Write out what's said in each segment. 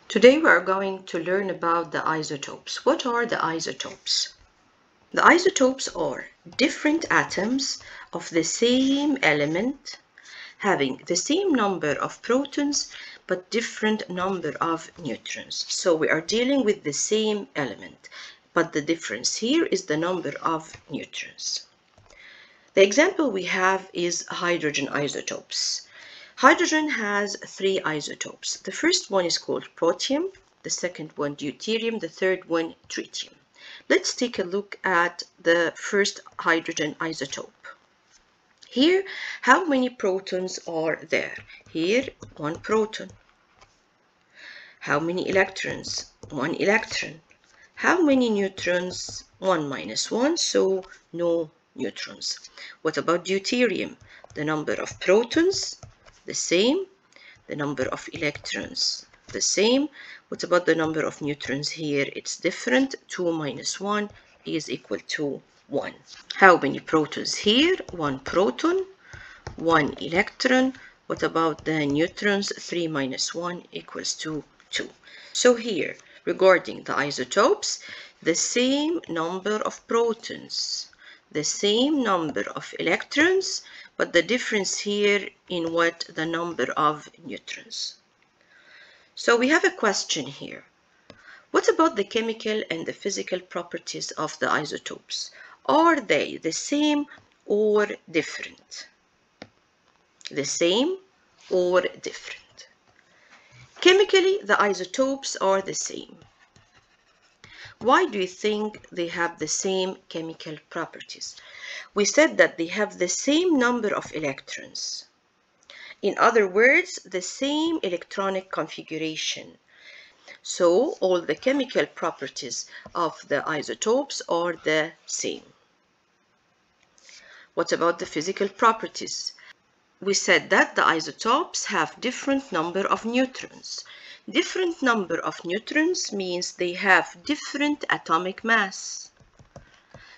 Today we are going to learn about the isotopes. What are the isotopes? The isotopes are different atoms of the same element having the same number of protons but different number of neutrons. So we are dealing with the same element, but the difference here is the number of neutrons. The example we have is hydrogen isotopes. Hydrogen has three isotopes. The first one is called protium, the second one deuterium, the third one tritium. Let's take a look at the first hydrogen isotope. Here, how many protons are there? Here, one proton. How many electrons? One electron. How many neutrons? 1 minus 1, so no neutrons. What about deuterium? The number of protons? The same. The number of electrons? The same. What about the number of neutrons here? It's different. 2 minus 1 is equal to 1. How many protons here? 1 proton, 1 electron. What about the neutrons? 3 minus 1 equals to 2. So here, regarding the isotopes, the same number of protons, the same number of electrons, but the difference here in what the number of neutrons. So we have a question here. What about the chemical and the physical properties of the isotopes? Are they the same or different? The same or different? Chemically, the isotopes are the same. Why do you think they have the same chemical properties? We said that they have the same number of electrons. In other words, the same electronic configuration. So all the chemical properties of the isotopes are the same. What about the physical properties? We said that the isotopes have different number of neutrons. Different number of neutrons means they have different atomic mass.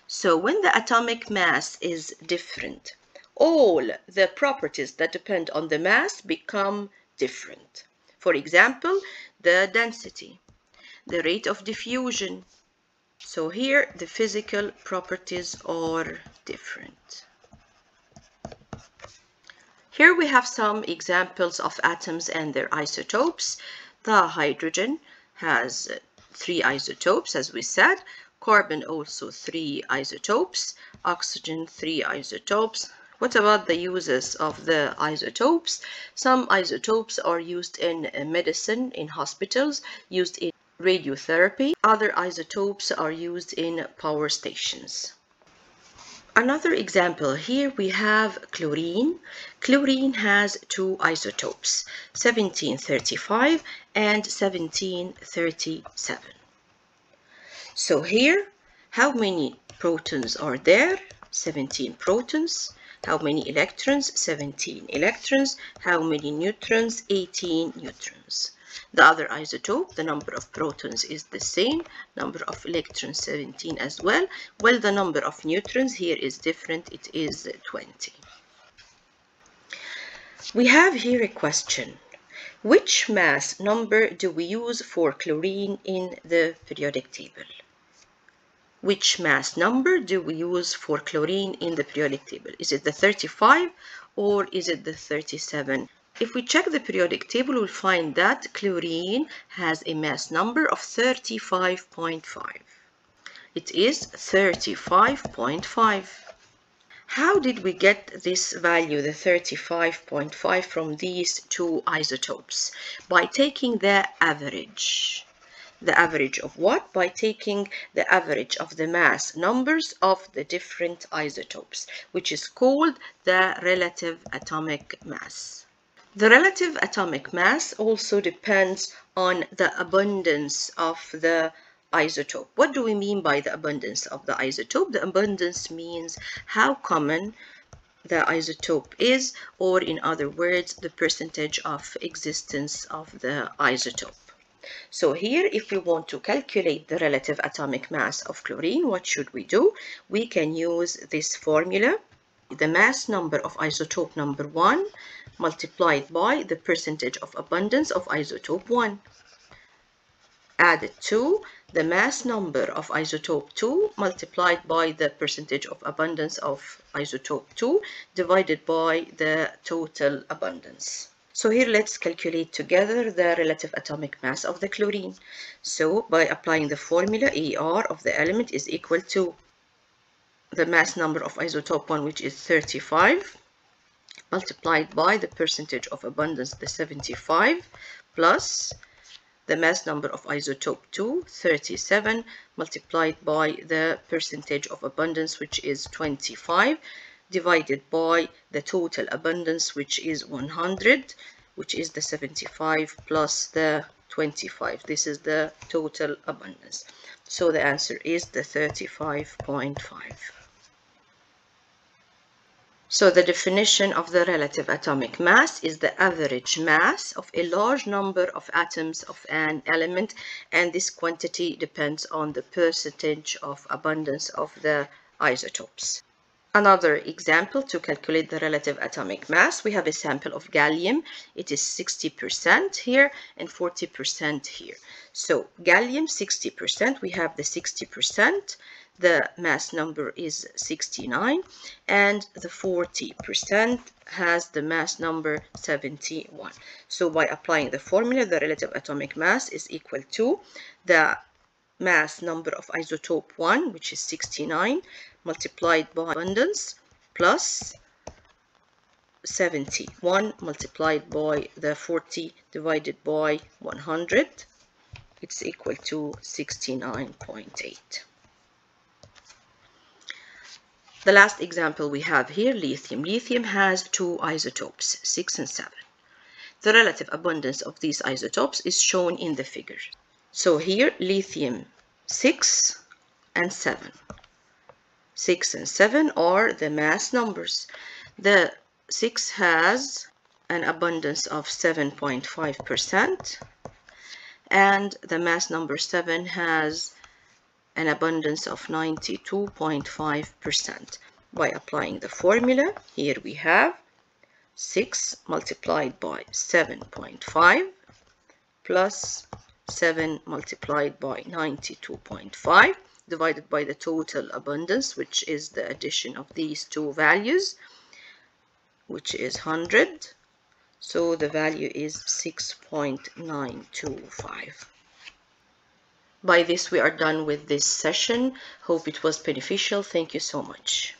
So when the atomic mass is different, all the properties that depend on the mass become different. For example, the density, the rate of diffusion. So here the physical properties are different. Here we have some examples of atoms and their isotopes. The hydrogen has 3 isotopes, as we said. Carbon also 3 isotopes. Oxygen 3 isotopes. What about the uses of the isotopes? Some isotopes are used in medicine, in hospitals, used in radiotherapy. Other isotopes are used in power stations. Another example, here we have chlorine. Chlorine has 2 isotopes, 1735 and 1737. So here, how many protons are there? 17 protons. How many electrons? 17 electrons. How many neutrons? 18 neutrons. The other isotope, the number of protons is the same, number of electrons 17 as well. Well, the number of neutrons here is different, it is 20. We have here a question. Which mass number do we use for chlorine in the periodic table? Which mass number do we use for chlorine in the periodic table? Is it the 35 or is it the 37? If we check the periodic table, we'll find that chlorine has a mass number of 35.5. It is 35.5. How did we get this value, the 35.5, from these 2 isotopes? By taking the average. The average of what? By taking the average of the mass numbers of the different isotopes, which is called the relative atomic mass. The relative atomic mass also depends on the abundance of the isotope. What do we mean by the abundance of the isotope? The abundance means how common the isotope is, or in other words, the percentage of existence of the isotope. So here, if we want to calculate the relative atomic mass of chlorine, what should we do? We can use this formula. The mass number of isotope number 1 multiplied by the percentage of abundance of isotope 1. added to the mass number of isotope 2 multiplied by the percentage of abundance of isotope 2 divided by the total abundance. So here let's calculate together the relative atomic mass of the chlorine. So by applying the formula, ER of the element is equal to the mass number of isotope 1, which is 35, multiplied by the percentage of abundance, the 75, plus the mass number of isotope 2, 37, multiplied by the percentage of abundance, which is 25, divided by the total abundance, which is 100, which is the 75 plus the 25. This is the total abundance. So the answer is the 35.5. So the definition of the relative atomic mass is the average mass of a large number of atoms of an element, and this quantity depends on the percentage of abundance of the isotopes. Another example to calculate the relative atomic mass, we have a sample of gallium. It is 60% here and 40% here. So gallium 60%, we have the 60%. The mass number is 69, and the 40% has the mass number 71. So by applying the formula, the relative atomic mass is equal to the mass number of isotope 1, which is 69, multiplied by abundance, plus 71 multiplied by the 40 divided by 100. It's equal to 69.8. The last example we have here, lithium. Lithium has two isotopes, 6 and 7. The relative abundance of these isotopes is shown in the figure. So here, lithium 6 and 7. 6 and 7 are the mass numbers. The 6 has an abundance of 7.5%, and the mass number 7 has an abundance of 92.5%. By applying the formula, here we have 6 multiplied by 7.5 plus 7 multiplied by 92.5 divided by the total abundance, which is the addition of these two values, which is 100. So the value is 6.925. By this, we are done with this session. Hope it was beneficial. Thank you so much.